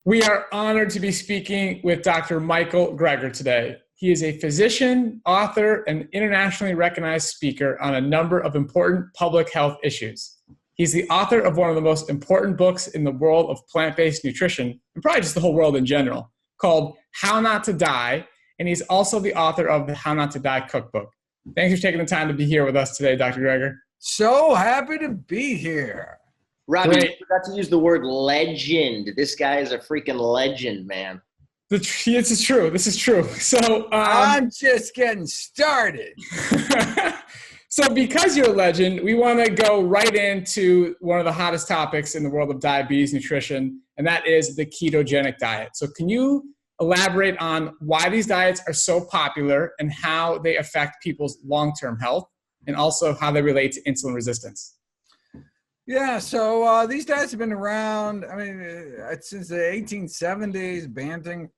We are honored to be speaking with Dr. Michael Greger today. He is a physician, author, and internationally recognized speaker on a number of important public health issues. He's the author of one of the most important books in the world of plant-based nutrition, and probably just the whole world in general, called How Not to Die, and he's also the author of the How Not to Die cookbook. Thanks for taking the time to be here with us today, Dr. Greger. So happy to be here. Robbie, you forgot to use the word legend. This guy is a freaking legend, man. This is true. This is true. So I'm just getting started. So because you're a legend, we want to go right into one of the hottest topics in the world of diabetes nutrition, and that is the ketogenic diet. So can you elaborate on why these diets are so popular and how they affect people's long-term health, and also how they relate to insulin resistance? Yeah, so these diets have been around, since the 1870s. Banting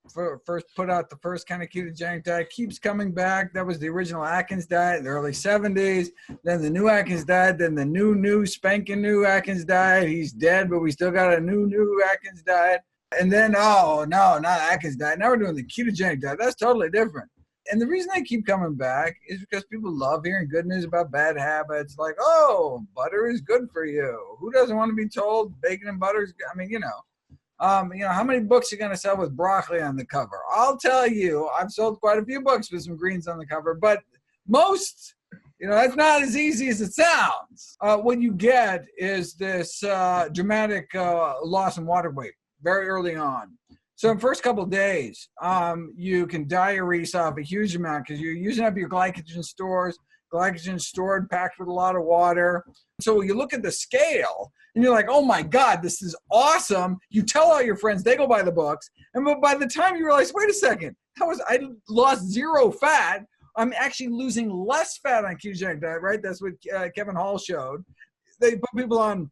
first put out the first kind of ketogenic diet, keeps coming back. That was the original Atkins diet in the early 70s. Then the new Atkins diet, then the new spanking new Atkins diet. He's dead, but we still got a new Atkins diet. And then, oh, no, not Atkins diet. Now we're doing the ketogenic diet. That's totally different. And the reason they keep coming back is because people love hearing good news about bad habits. Like, oh, butter is good for you. Who doesn't want to be told bacon and butter is good? How many books are you going to sell with broccoli on the cover? I'll tell you, I've sold quite a few books with some greens on the cover, but most, that's not as easy as it sounds. What you get is this dramatic loss in water weight very early on. So in the first couple of days, you can diurese off a huge amount because you're using up your glycogen stores. Glycogen stored, packed with a lot of water. So you look at the scale and you're like, oh my God, this is awesome. You tell all your friends, they go buy the books. And by the time you realize, wait a second, I lost zero fat. I'm actually losing less fat on ketogenic diet, right? That's what Kevin Hall showed. They put people on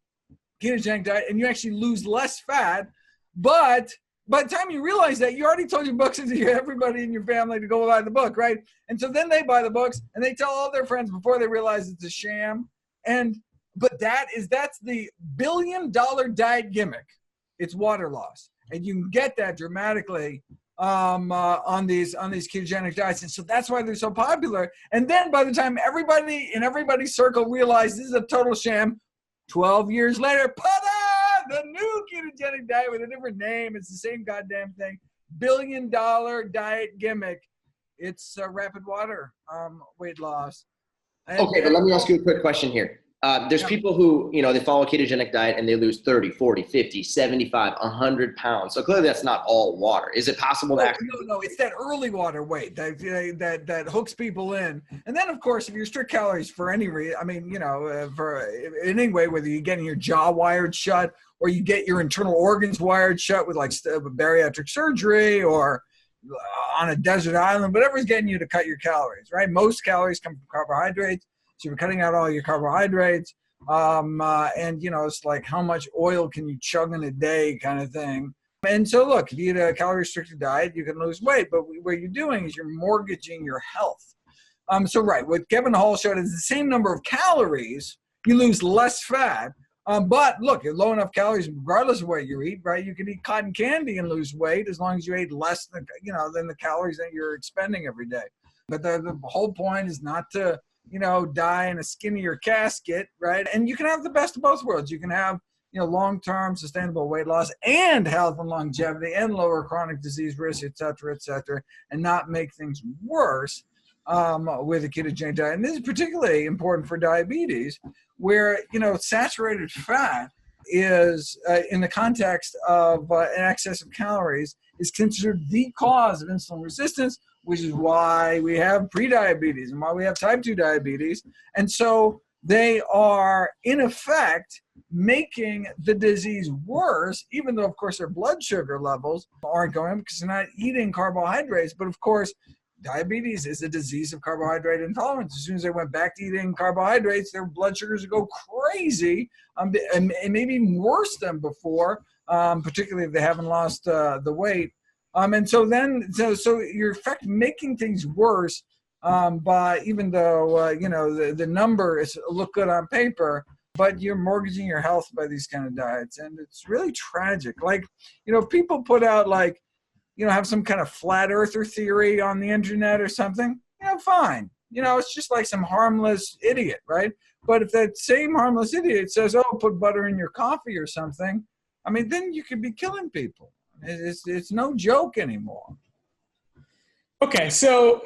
ketogenic diet and you actually lose less fat, but by the time you realize that, you already told your books to everybody in your family to go buy the book, right? And so then they buy the books and they tell all their friends before they realize it's a sham. But that's the billion-dollar diet gimmick. It's water loss, and you can get that dramatically on these ketogenic diets, and so that's why they're so popular. And then by the time everybody in everybody's circle realizes this is a total sham, 12 years later, the new ketogenic diet with a different name. It's the same goddamn thing. Billion-dollar diet gimmick. It's rapid water weight loss. Okay, but let me ask you a quick question here. There's people who, they follow a ketogenic diet and they lose 30, 40, 50, 75, 100 pounds. So clearly that's not all water. Is it possible to actually... No, it's that early water weight that hooks people in. And then, of course, if you restrict calories for any reason, for in any way, whether you're getting your jaw wired shut or you get your internal organs wired shut with like bariatric surgery or on a desert island, whatever's getting you to cut your calories, right? Most calories come from carbohydrates. So you're cutting out all your carbohydrates. It's like how much oil can you chug in a day kind of thing. And so look, if you eat a calorie restricted diet, you can lose weight. But what you're doing is you're mortgaging your health. What Kevin Hall showed is the same number of calories, you lose less fat. But look, you're low enough calories regardless of what you eat, right? You can eat cotton candy and lose weight as long as you ate less than the calories that you're expending every day. But the whole point is not to die in a skinnier casket, right? And you can have the best of both worlds. You can have, long-term sustainable weight loss and health and longevity and lower chronic disease risk, et cetera, and not make things worse with a ketogenic diet. And this is particularly important for diabetes, where, saturated fat is, in the context of an excess of calories, is considered the cause of insulin resistance, which is why we have prediabetes and why we have type 2 diabetes. And so they are, in effect, making the disease worse, even though, of course, their blood sugar levels aren't going up because they're not eating carbohydrates. But, of course, diabetes is a disease of carbohydrate intolerance. As soon as they went back to eating carbohydrates, their blood sugars would go crazy, and maybe worse than before, particularly if they haven't lost the weight. So you're in fact making things worse But even though, the number is look good on paper, but you're mortgaging your health by these kind of diets. And it's really tragic. Like, people put out like, have some kind of flat earther theory on the internet or something, fine. It's just like some harmless idiot, right? But if that same harmless idiot says, oh, put butter in your coffee or something, I mean, then you could be killing people. It's no joke anymore. Okay, so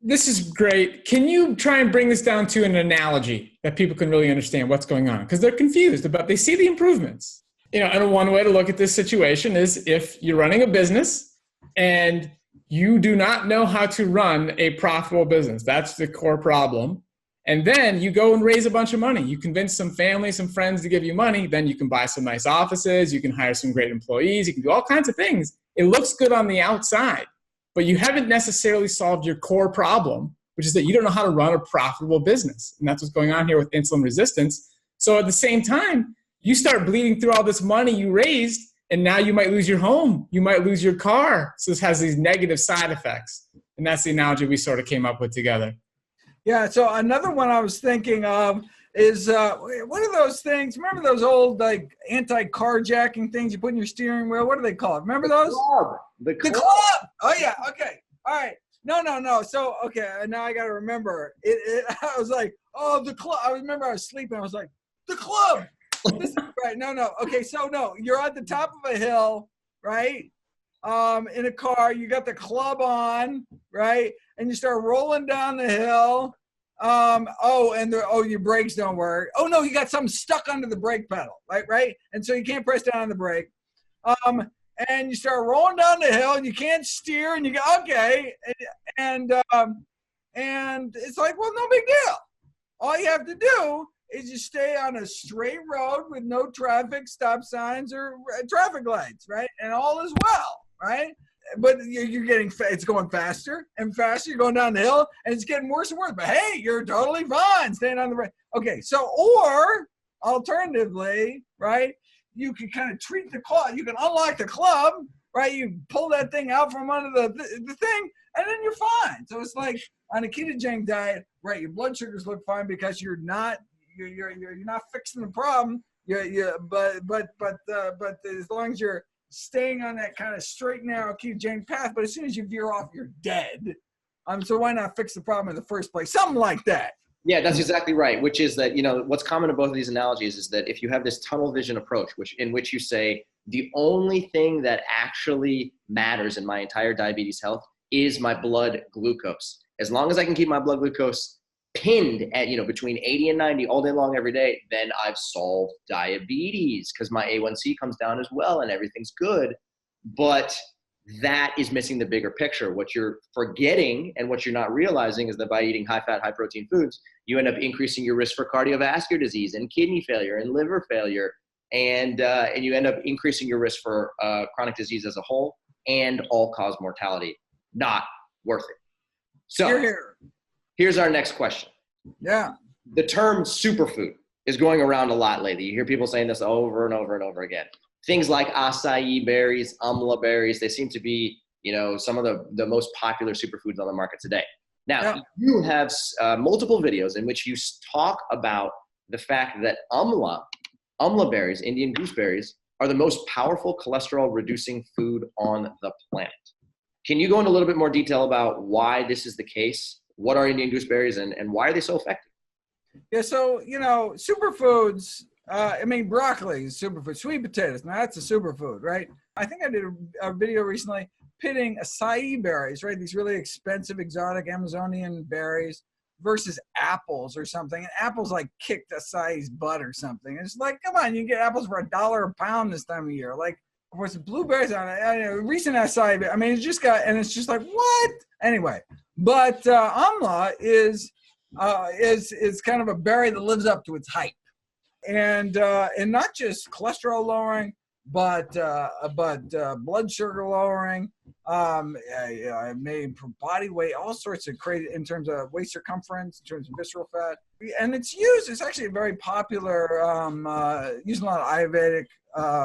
this is great. Can you try and bring this down to an analogy that people can really understand what's going on? Because they're confused about, they see the improvements. And one way to look at this situation is if you're running a business and you do not know how to run a profitable business. That's the core problem. And then you go and raise a bunch of money. You convince some family, some friends to give you money. Then you can buy some nice offices. You can hire some great employees. You can do all kinds of things. It looks good on the outside, but you haven't necessarily solved your core problem, which is that you don't know how to run a profitable business. And that's what's going on here with insulin resistance. So at the same time, you start bleeding through all this money you raised, and now you might lose your home. You might lose your car. So this has these negative side effects. And that's the analogy we sort of came up with together. Yeah, so another one I was thinking of is, what are those things? Remember those old like anti-carjacking things you put in your steering wheel? What do they call it? Remember those? The club. The club. Oh, yeah. Okay. All right. No. So, okay, now I got to remember. I was like, oh, the club. I remember I was sleeping. I was like, the club. Right. No. Okay, so no, you're at the top of a hill, right? In a car, you got the club on, right? And you start rolling down the hill. Your brakes don't work. Oh no, you got something stuck under the brake pedal, right? And so you can't press down on the brake. And you start rolling down the hill, and you can't steer, and you go, okay, and it's like, well, no big deal. All you have to do is you stay on a straight road with no traffic, stop signs, or traffic lights, right? And all is well, right? But you're getting, it's going faster and faster. You're going down the hill, and it's getting worse and worse. But hey, you're totally fine staying on the road. Okay, so, or alternatively, right, you can kind of treat the club. You can unlock the club, right? You pull that thing out from under the thing, and then you're fine. So it's like on a ketogenic diet, right? Your blood sugars look fine because you're not fixing the problem. But as long as you're staying on that kind of straight, narrow ketogenic path, but as soon as you veer off, you're dead. So why not fix the problem in the first place? Something like that. Yeah, that's exactly right. Which is that, what's common to both of these analogies is that if you have this tunnel vision approach, in which you say the only thing that actually matters in my entire diabetes health is my blood glucose. As long as I can keep my blood glucose pinned at, between 80 and 90 all day long every day, then I've solved diabetes because my A1C comes down as well and everything's good. But that is missing the bigger picture. What you're forgetting and what you're not realizing is that by eating high fat, high protein foods, you end up increasing your risk for cardiovascular disease and kidney failure and liver failure. And you end up increasing your risk for chronic disease as a whole and all-cause mortality. Not worth it. So here's our next question. Yeah. The term superfood is going around a lot lately. You hear people saying this over and over and over again. Things like acai berries, amla berries, they seem to be, some of the most popular superfoods on the market today. Now, You have multiple videos in which you talk about the fact that amla berries, Indian gooseberries, are the most powerful cholesterol-reducing food on the planet. Can you go into a little bit more detail about why this is the case? What are Indian gooseberries and why are they so effective? Yeah, so, superfoods, broccoli is superfood. Sweet potatoes, now that's a superfood, right? I think I did a video recently pitting acai berries, right? These really expensive, exotic Amazonian berries versus apples or something. And apples like kicked acai's butt or something. It's like, come on, you can get apples for $1 a pound this time of year. Like, of course, blueberries on it. Recent acai, it's just like, what? Anyway, but amla is kind of a berry that lives up to its hype. And not just cholesterol lowering, but blood sugar lowering, made for body weight, all sorts of crazy in terms of waist circumference, in terms of visceral fat. And it's actually a very popular, using a lot of Ayurvedic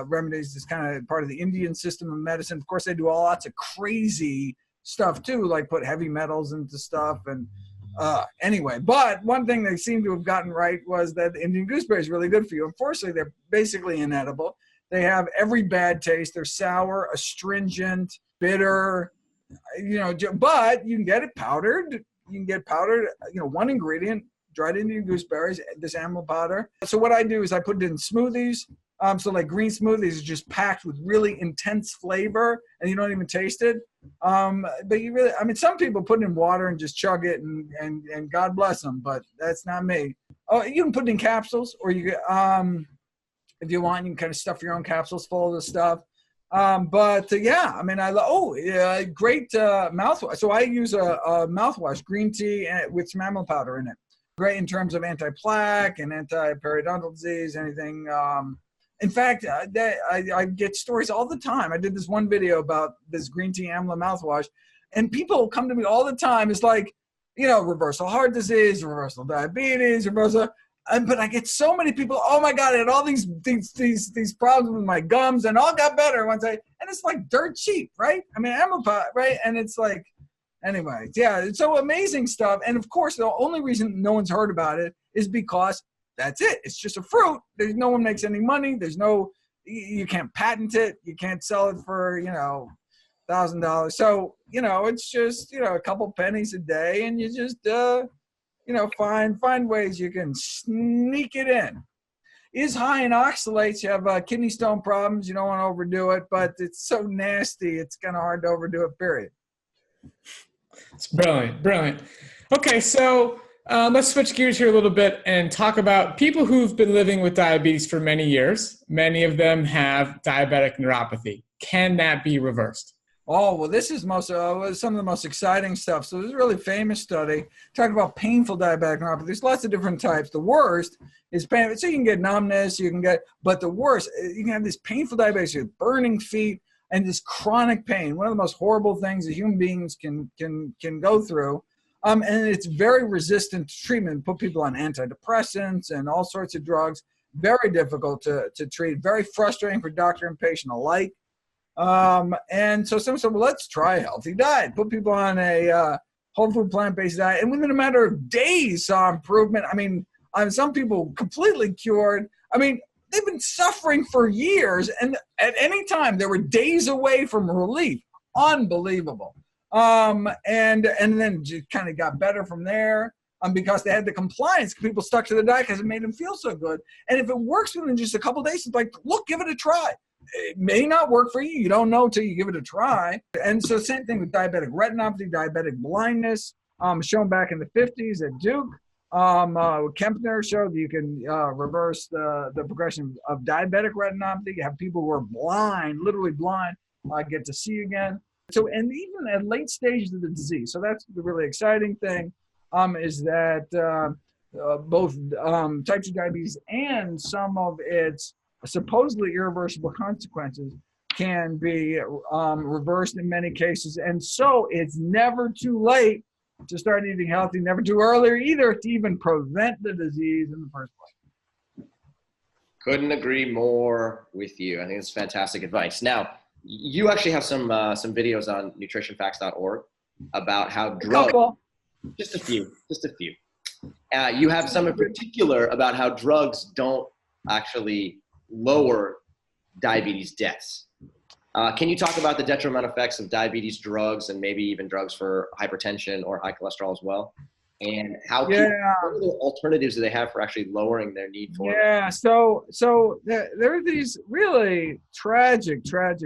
remedies. It's kind of part of the Indian system of medicine. Of course, they do lots of crazy stuff too, like put heavy metals into stuff. And anyway, but one thing they seem to have gotten right was that Indian gooseberry is really good for you. Unfortunately, they're basically inedible. They have every bad taste. They're sour, astringent, bitter, but you can get it powdered. You can get powdered, one ingredient, dried Indian gooseberries, this amla powder. So what I do is I put it in smoothies. So like green smoothies is just packed with really intense flavor and you don't even taste it. But you really, some people put it in water and just chug it and God bless them, but that's not me. Oh, you can put it in capsules, or you if you want, you can kind of stuff your own capsules full of the stuff. Great mouthwash. So I use a mouthwash, green tea with some amla powder in it. Great in terms of anti-plaque and anti-periodontal disease, anything. In fact, I get stories all the time. I did this one video about this green tea amla mouthwash, and people come to me all the time. It's like, reversal heart disease, reversal diabetes, but I get so many people, oh my God, I had all these problems with my gums and all got better once and it's like dirt cheap, right? Amla, right? And it's like, anyway, yeah, it's so amazing stuff. And of course, the only reason no one's heard about it is because that's it. It's just a fruit. No one makes any money. You can't patent it. You can't sell it for, $1,000. So, it's just, a couple pennies a day, and you just, find ways you can sneak it in. Is high in oxalates. You have kidney stone problems. You don't want to overdo it, but it's so nasty. It's kind of hard to overdo it, period. It's brilliant. Okay, so let's switch gears here a little bit and talk about people who've been living with diabetes for many years. Many of them have diabetic neuropathy. Can that be reversed? Oh, well, this is some of the most exciting stuff. So there's a really famous study talking about painful diabetic neuropathy. There's lots of different types. The worst is pain. So you can get numbness, but the worst, you can have this painful diabetes with burning feet and this chronic pain. One of the most horrible things that human beings can go through. And it's very resistant to treatment. Put people on antidepressants and all sorts of drugs. Very difficult to treat. Very frustrating for doctor and patient alike. And so someone said, well, let's try a healthy diet. Put people on a whole food plant-based diet. And within a matter of days saw improvement. Some people completely cured. They've been suffering for years. And at any time, they were days away from relief. Unbelievable. And then just kind of got better from there because they had the compliance. People stuck to the diet because it made them feel so good. And if it works within just a couple of days, it's like, look, give it a try. It may not work for you. You don't know until you give it a try. And so same thing with diabetic retinopathy, diabetic blindness, shown back in the 50s at Duke. Kempner showed that you can reverse the progression of diabetic retinopathy. You have people who are blind, literally blind, get to see again. So, and even at late stages of the disease. So that's the really exciting thing, is that both types of diabetes and some of its supposedly irreversible consequences can be reversed in many cases. And so it's never too late to start eating healthy, never too early either to even prevent the disease in the first place. Couldn't agree more with you. I think it's fantastic advice. Now, you actually have some videos on nutritionfacts.org about how drugs, just a few. You have some in particular about how drugs don't actually lower diabetes deaths. Can you talk about the detrimental effects of diabetes drugs and maybe even drugs for hypertension or high cholesterol as well? And how what other alternatives do they have for actually lowering their need for it? So there are these really tragic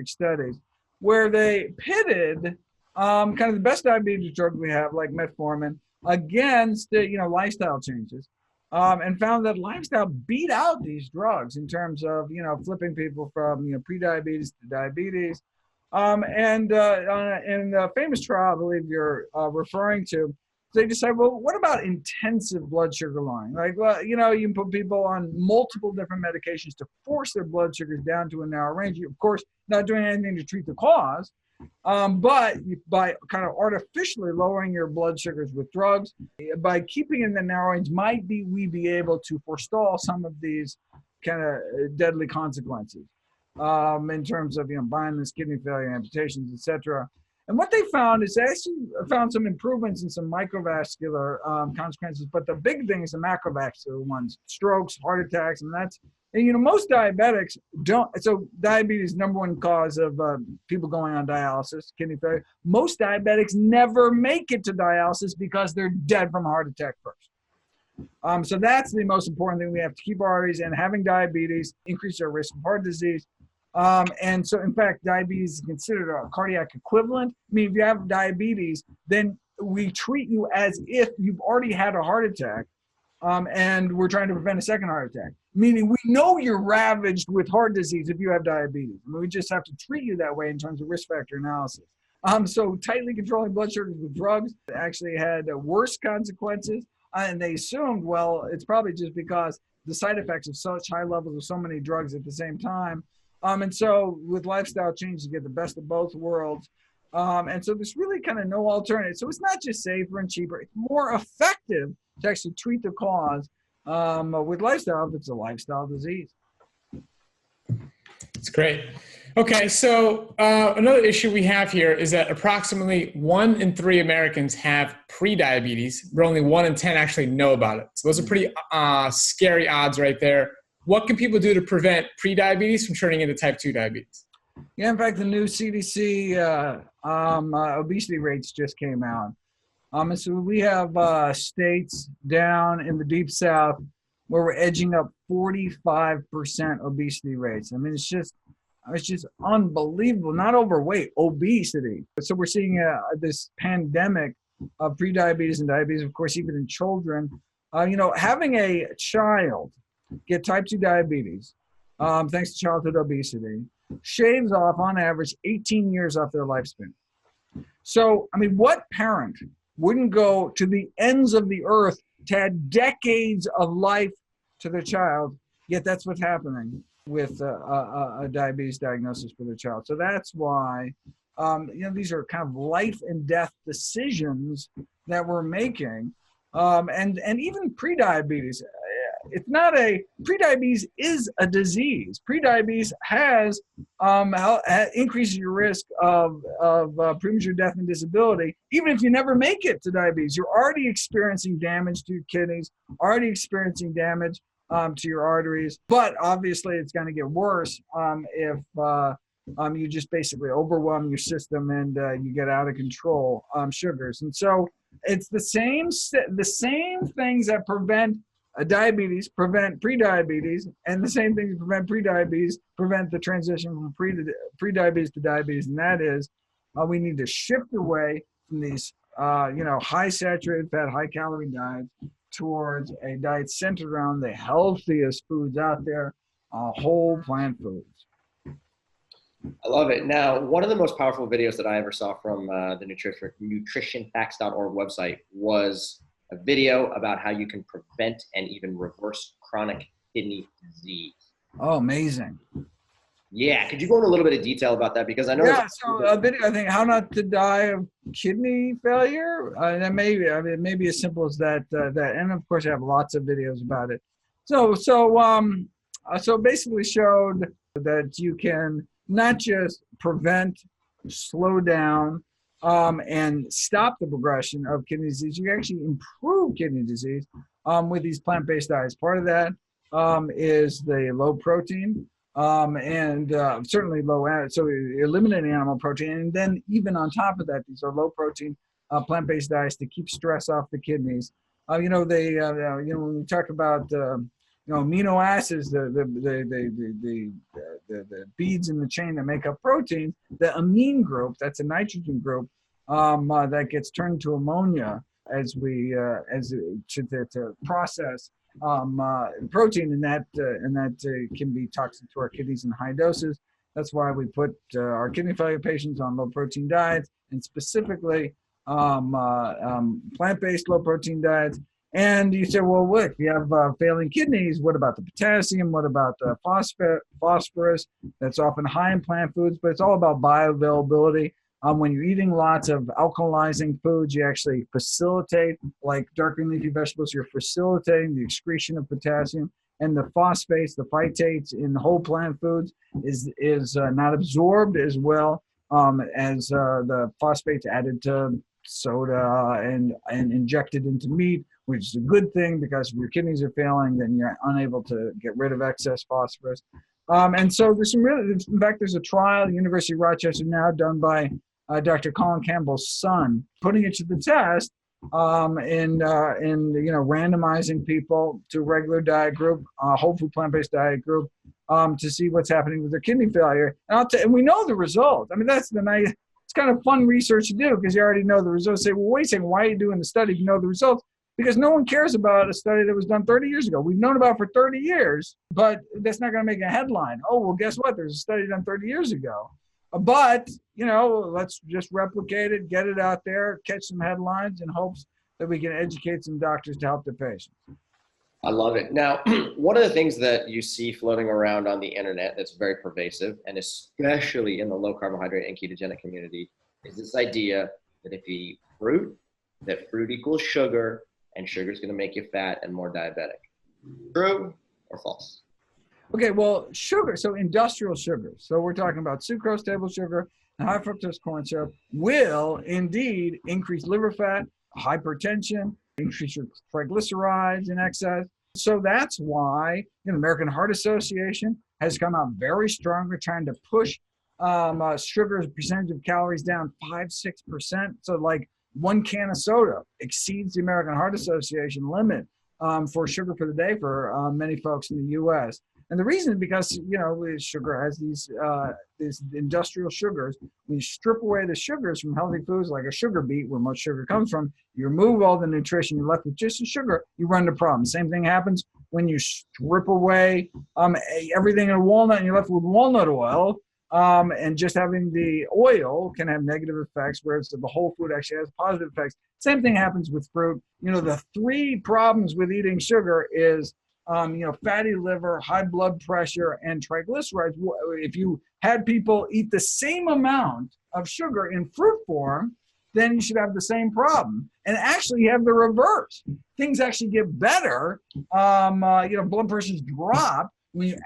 studies where they pitted kind of the best diabetes drug we have, like metformin, against lifestyle changes. And found that lifestyle beat out these drugs in terms of, flipping people from, pre-diabetes to diabetes. In the famous trial, I believe you're referring to, they decided, well, what about intensive blood sugar lowering? Like, well, you can put people on multiple different medications to force their blood sugars down to a narrow range. Of course, not doing anything to treat the cause, but by kind of artificially lowering your blood sugars with drugs, by keeping in the narrow range, we be able to forestall some of these kind of deadly consequences in terms of blindness, kidney failure, amputations, etc. And what they found is they actually found some improvements in some microvascular consequences, but the big thing is the macrovascular ones, strokes, heart attacks, and most diabetics don't. So diabetes is number one cause of people going on dialysis, kidney failure. Most diabetics never make it to dialysis because they're dead from a heart attack first. So that's the most important thing. We have to keep our arteries, and having diabetes increases our risk of heart disease. And so, in fact, diabetes is considered a cardiac equivalent. I mean, if you have diabetes, then we treat you as if you've already had a heart attack, and we're trying to prevent a second heart attack. Meaning, we know you're ravaged with heart disease if you have diabetes. I mean, we just have to treat you that way in terms of risk factor analysis. So, tightly controlling blood sugars with drugs actually had worse consequences, and they assumed, well, it's probably just because the side effects of such high levels of so many drugs at the same time. And so with lifestyle changes, you get the best of both worlds. And so there's really kind of no alternative. So it's not just safer and cheaper. It's more effective to actually treat the cause with lifestyle if it's a lifestyle disease. That's great. Okay, so another issue we have here is that approximately 1 in 3 Americans have prediabetes, but only 1 in 10 actually know about it. So those are pretty scary odds right there. What can people do to prevent prediabetes from turning into type 2 diabetes? Yeah, in fact, the new CDC obesity rates just came out. And so we have states down in the deep south where we're edging up 45% obesity rates. I mean, it's just unbelievable. Not overweight, obesity. So we're seeing this pandemic of prediabetes and diabetes, of course, even in children. Having a child get type 2 diabetes, thanks to childhood obesity, shaves off, on average, 18 years off their lifespan. So, I mean, what parent wouldn't go to the ends of the earth to add decades of life to their child, yet that's what's happening with a diabetes diagnosis for their child. So that's why, these are kind of life and death decisions that we're making. And even prediabetes, prediabetes is a disease. Prediabetes has increases your risk of premature death and disability. Even if you never make it to diabetes, you're already experiencing damage to your kidneys, already experiencing damage to your arteries. But obviously, it's going to get worse if you just basically overwhelm your system and you get out of control sugars. And so it's the same things that prevent diabetes prevent prediabetes, and the same things that prevent prediabetes prevent the transition from prediabetes to diabetes, and that is we need to shift away from these high saturated fat, high calorie diets towards a diet centered around the healthiest foods out there, whole plant foods. I love it. Now, one of the most powerful videos that I ever saw from the nutritionfacts.org website was a video about how you can prevent and even reverse chronic kidney disease. Oh, amazing. Yeah. Could you go into a little bit of detail about that? Because I know. Yeah, so a video, I think, how not to die of kidney failure. That it may be as simple as that. And of course, I have lots of videos about it. So basically showed that you can not just prevent, slow down, and stop the progression of kidney disease. You can actually improve kidney disease with these plant-based diets. Part of that is the low protein and certainly low, so eliminating animal protein. And then even on top of that, these are low protein plant-based diets to keep stress off the kidneys. When we talk about amino acids, the beads in the chain that make up protein, the amine group, that's a nitrogen group that gets turned to ammonia as we to process protein, and that can be toxic to our kidneys in high doses. That's why we put our kidney failure patients on low protein diets, and specifically plant-based low protein diets. And you say, well, look, you have failing kidneys. What about the potassium? What about the phosphorus? That's often high in plant foods, but it's all about bioavailability. When you're eating lots of alkalizing foods, you actually facilitate, like dark green leafy vegetables, you're facilitating the excretion of potassium. And the phosphates, the phytates in whole plant foods is not absorbed as well as the phosphates added to soda and injected into meat, which is a good thing because if your kidneys are failing, then you're unable to get rid of excess phosphorus. And so there's some really, in fact, there's a trial at the University of Rochester now done by Dr. Colin Campbell's son, putting it to the test in randomizing people to a regular diet group, whole food plant-based diet group, to see what's happening with their kidney failure. And we know the results. I mean, that's the nice. It's kind of fun research to do because you already know the results. Say, well, wait a second, why are you doing the study if you know the results? Because no one cares about a study that was done 30 years ago. We've known about it for 30 years, but that's not going to make a headline. Oh, well, guess what? There's a study done 30 years ago. But, let's just replicate it, get it out there, catch some headlines in hopes that we can educate some doctors to help their patients. I love it. Now, one of the things that you see floating around on the internet that's very pervasive, and especially in the low carbohydrate and ketogenic community, is this idea that if you eat fruit, that fruit equals sugar, and sugar is going to make you fat and more diabetic. True or false? Okay, well, sugar, so industrial sugars. So we're talking about sucrose, table sugar, and high fructose corn syrup will indeed increase liver fat, hypertension, increase your triglycerides in excess. So that's why the American Heart Association has come out very strongly trying to push sugar as a percentage of calories down 5-6%. So like one can of soda exceeds the American Heart Association limit for sugar for the day for many folks in the U.S. And the reason is because, sugar has these industrial sugars. When you strip away the sugars from healthy foods like a sugar beet, where most sugar comes from, you remove all the nutrition, you're left with just the sugar, you run into problems. Same thing happens when you strip away everything in a walnut and you're left with walnut oil. And just having the oil can have negative effects, whereas the whole food actually has positive effects. Same thing happens with fruit. The three problems with eating sugar is fatty liver, high blood pressure, and triglycerides. If you had people eat the same amount of sugar in fruit form, then you should have the same problem. And actually you have the reverse. Things actually get better. Blood pressures drop when you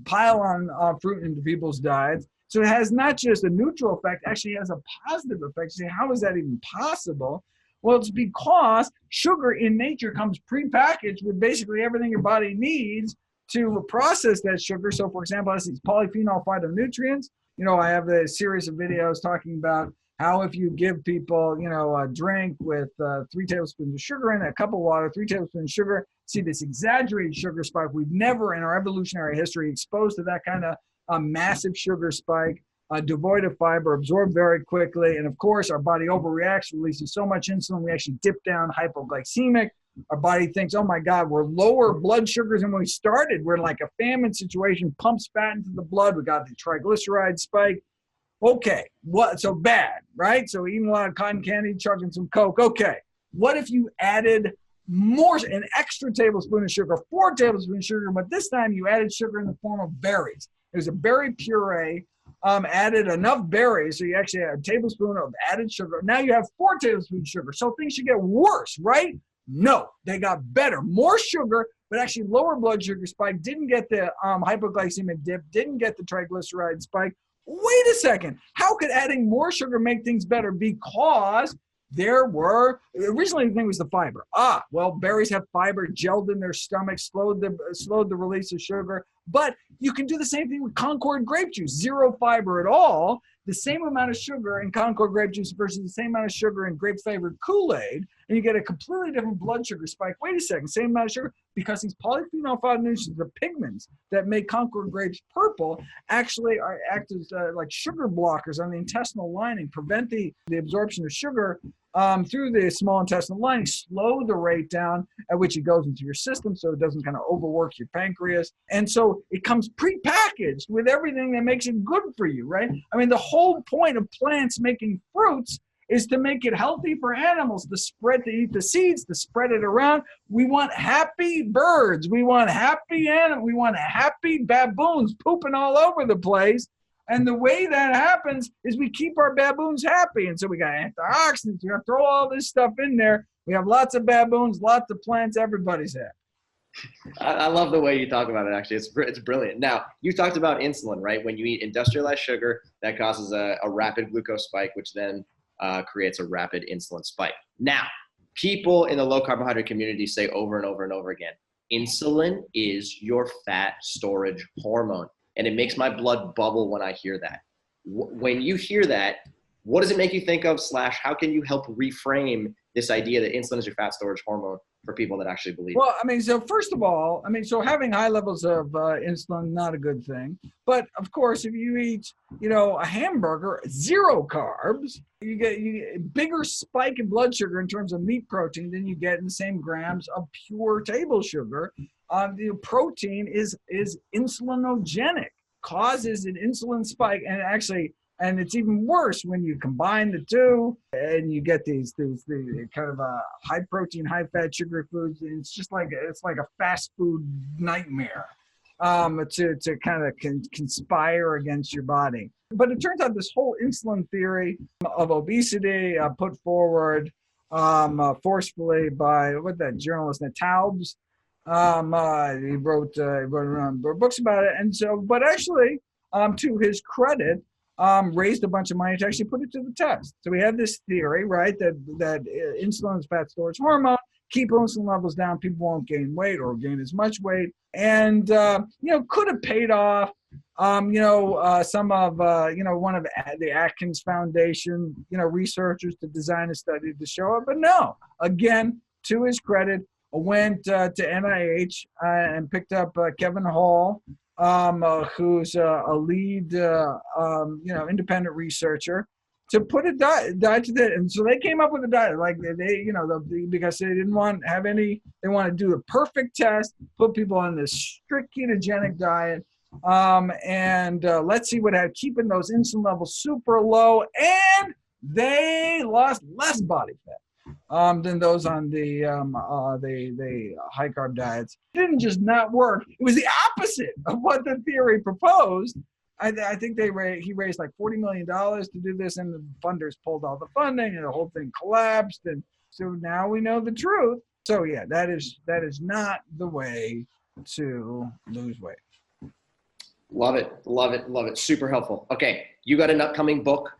pile on fruit into people's diets. So it has not just a neutral effect, actually has a positive effect. You say, how is that even possible? Well, it's because sugar in nature comes prepackaged with basically everything your body needs to process that sugar. So, for example, it has these polyphenol phytonutrients. I have a series of videos talking about how if you give people, a drink with 3 tablespoons of sugar in it, a cup of water, 3 tablespoons of sugar, see this exaggerated sugar spike. We've never in our evolutionary history exposed to that kind of massive sugar spike. Devoid of fiber, absorbed very quickly. And of course, our body overreacts, releases so much insulin, we actually dip down hypoglycemic. Our body thinks, oh my God, we're lower blood sugars than when we started. We're in like a famine situation, pumps fat into the blood. We got the triglyceride spike. Okay, so bad, right? So eating a lot of cotton candy, chugging some Coke. Okay, what if you added an extra tablespoon of sugar, 4 tablespoons of sugar, but this time you added sugar in the form of berries. There's a berry puree. Added enough berries, so you actually had a tablespoon of added sugar. Now you have 4 tablespoons of sugar. So things should get worse, right? No, they got better. More sugar, but actually lower blood sugar spike. Didn't get the hypoglycemic dip. Didn't get the triglyceride spike. Wait a second. How could adding more sugar make things better? Because originally the thing was the fiber. Berries have fiber gelled in their stomach, slowed the release of sugar. But you can do the same thing with Concord grape juice, 0 fiber at all. The same amount of sugar in Concord grape juice versus the same amount of sugar in grape-flavored Kool-Aid, and you get a completely different blood sugar spike. Wait a second, same amount of sugar, because these polyphenol phytonutrients, the pigments that make Concord grapes purple, actually act as like sugar blockers on the intestinal lining, prevent the absorption of sugar through the small intestinal lining, slow the rate down at which it goes into your system so it doesn't kind of overwork your pancreas. And so it comes prepackaged with everything that makes it good for you, right? I mean, the whole point of plants making fruits is to make it healthy for animals, to eat the seeds, to spread it around. We want happy birds. We want happy animals. We want happy baboons pooping all over the place. And the way that happens is we keep our baboons happy. And so we got antioxidants. We got to throw all this stuff in there. We have lots of baboons, lots of plants. Everybody's happy. I love the way you talk about it, actually. It's brilliant. Now, you talked about insulin, right? When you eat industrialized sugar, that causes a rapid glucose spike, which then creates a rapid insulin spike. Now, people in the low carbohydrate community say over and over and over again, insulin is your fat storage hormone. And it makes my blood bubble when I hear that. When you hear that, what does it make you think of, / how can you help reframe this idea that insulin is your fat storage hormone for people that actually believe Well, I mean, so first of all, I mean, so having high levels of insulin, not a good thing. But of course, if you eat, a hamburger, 0 carbs, you get a bigger spike in blood sugar in terms of meat protein than you get in the same grams of pure table sugar. The protein is insulinogenic, causes an insulin spike, and it's even worse when you combine the two and you get these kind of high protein, high fat, sugary foods. It's just like a fast food nightmare to kind of conspire against your body. But it turns out this whole insulin theory of obesity put forward forcefully by that journalist, Taubes. He wrote books about it, and so, but actually, to his credit, raised a bunch of money to actually put it to the test. So we have this theory, right, that insulin is fat storage hormone. Keep insulin levels down, people won't gain weight or gain as much weight, and could have paid off. Some of one of the Atkins Foundation researchers to design a study to show it, but no. Again, to his credit, went to NIH and picked up Kevin Hall, who's a lead, independent researcher, to put a diet to that. And so they came up with a diet, like because they didn't want to have any, they want to do the perfect test, put people on this strict ketogenic diet, and let's see what had keeping those insulin levels super low, and they lost less body fat than those on the high carb diets. It didn't just not work. It was the opposite of what the theory proposed. I think he raised like $40 million to do this, and the funders pulled all the funding, and the whole thing collapsed. And so now we know the truth. So yeah, that is not the way to lose weight. Love it, love it, love it. Super helpful. Okay, you got an upcoming book,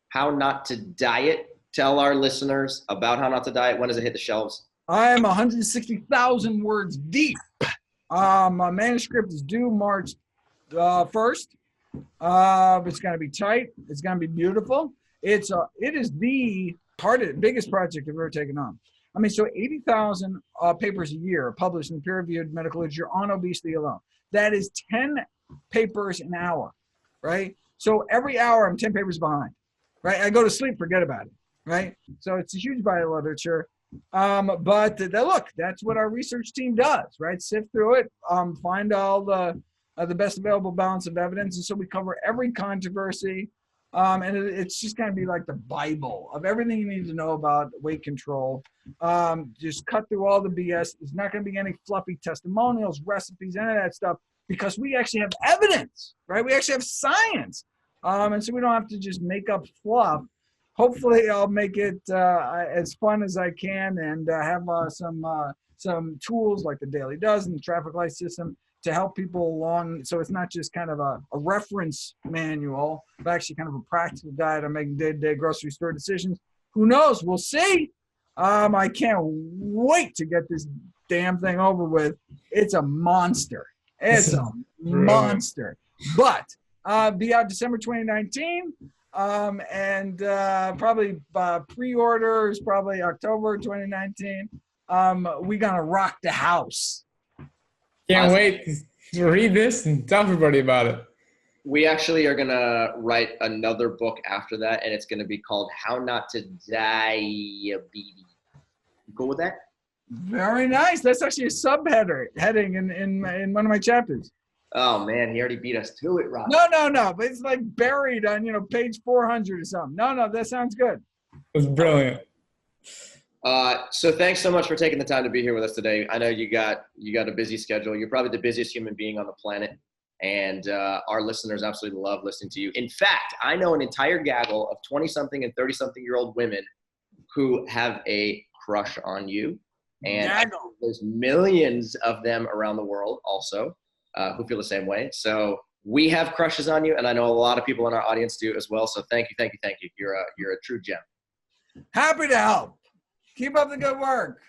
How Not to Diet. Tell our listeners about How Not to Diet. When does it hit the shelves? I am 160,000 words deep. My manuscript is due March 1st. It's going to be tight. It's going to be beautiful. It is the biggest project I've ever taken on. I mean, so 80,000 papers a year are published in peer-reviewed medical literature on obesity alone. That is 10 papers an hour, right? So every hour I'm 10 papers behind, right? I go to sleep, forget about it. Right, so it's a huge body of literature, but look, that's what our research team does, right? Sift through it, find all the best available balance of evidence, and so we cover every controversy, and it's just going to be like the Bible of everything you need to know about weight control. Just cut through all the BS. There's not going to be any fluffy testimonials, recipes, any of that stuff, because we actually have evidence, right? We actually have science, and so we don't have to just make up fluff. Hopefully, I'll make it as fun as I can, and have some tools like the Daily Dozen, the traffic light system, to help people along. So it's not just kind of a reference manual, but actually kind of a practical guide on making day-to-day grocery store decisions. Who knows? We'll see. I can't wait to get this damn thing over with. It's a monster. It's a monster. But be out December 2019. And probably pre-orders, probably October 2019. We're gonna rock the house. Can't wait to read this and tell everybody about it. We actually are gonna write another book after that, and it's gonna be called How Not to Diabetes. Go with that? Very nice. That's actually a heading in one of my chapters. Oh man, he already beat us to it, Rob. No. But it's like buried on, page 400 or something. No, that sounds good. It was brilliant. So thanks so much for taking the time to be here with us today. I know you got a busy schedule. You're probably the busiest human being on the planet, and our listeners absolutely love listening to you. In fact, I know an entire gaggle of 20-something and 30-something-year-old women who have a crush on you, And Gaggle. there's millions of them around the world also who feel the same way. So we have crushes on you, and I know a lot of people in our audience do as well. So thank you, thank you, thank you. You're a true gem. Happy to help. Keep up the good work.